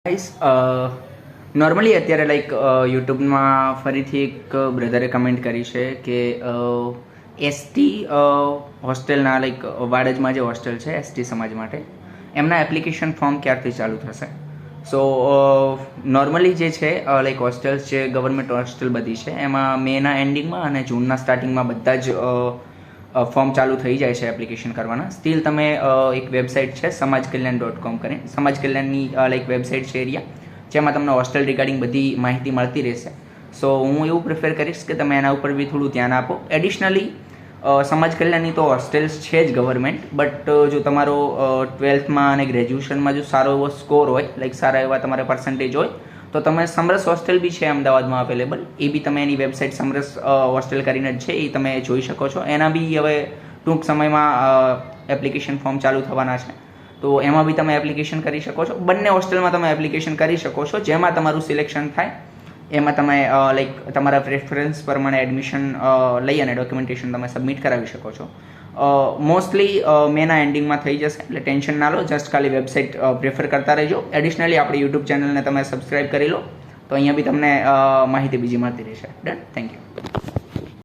Guys normally અત્યારે like યુટ્યુબમાં ફરીથી એક બ્રધરે કમેન્ટ કરી છે કે એસટી હોસ્ટેલના લાઈક વાડજમાં જે હોસ્ટેલ છે એસટી સમાજ માટે એમના એપ્લિકેશન ફોર્મ ક્યારથી ચાલુ થશે. સો નોર્મલી જે છે લાઈક હોસ્ટેલ્સ જે ગવર્મેન્ટ હોસ્ટેલ બધી છે એમાં મેના એન્ડિંગમાં અને જૂનના સ્ટાર્ટિંગમાં બધા જ ફોર્મ ચાલુ થઈ જાય છે એપ્લિકેશન કરવાના. સ્ટીલ તમે એક વેબસાઇટ છે સમાજકલ્યાણ.com કરીને, સમાજ કલ્યાણની લાઈક વેબસાઇટ છે એરિયા, જેમાં તમને હોસ્ટેલ રિગાર્ડિંગ બધી માહિતી મળતી રહેશે. સો હું એવું પ્રિફર કરીશ કે તમે એના ઉપર બી થોડું ધ્યાન આપો. એડિશનલી સમાજ કલ્યાણની તો હોસ્ટેલ્સ છે જ ગવર્મેન્ટ, બટ જો તમારો 12થમાં અને ગ્રેજ્યુએશનમાં જો સારો એવો સ્કોર હોય, લાઈક સારા એવા તમારા પર્સન્ટેજ હોય, તો તમે સમરસ હોસ્ટેલ બી છે અમદાવાદમાં અવેલેબલ. એ બી તમે એની વેબસાઇટ સમરસ હોસ્ટેલ કરીને જ છે, એ તમે જોઈ શકો છો. એના બી હવે ટૂંક સમયમાં એપ્લિકેશન ફોર્મ ચાલુ થવાના છે, તો એમાં બી તમે એપ્લિકેશન કરી શકો છો. બંને હોસ્ટેલમાં તમે એપ્લિકેશન કરી શકો છો. જેમાં તમારું સિલેક્શન થાય એમાં તમે લાઈક તમારા પ્રેફરન્સ પ્રમાણે એડમિશન લઈ અને ડોક્યુમેન્ટેશન તમે સબમિટ કરાવી શકો છો. મોસ્ટલી મેના એન્ડિંગમાં થઈ જશે, એટલે ટેન્શન ના લો. જસ્ટ ખાલી વેબસાઇટ પ્રેફર કરતા રહેજો. એડિશનલી આપણી યુટ્યુબ ચેનલને તમે સબસ્ક્રાઈબ કરી લો, તો અહીંયા બી તમને માહિતી બીજી મળતી રહેશે. ડન. Thank you.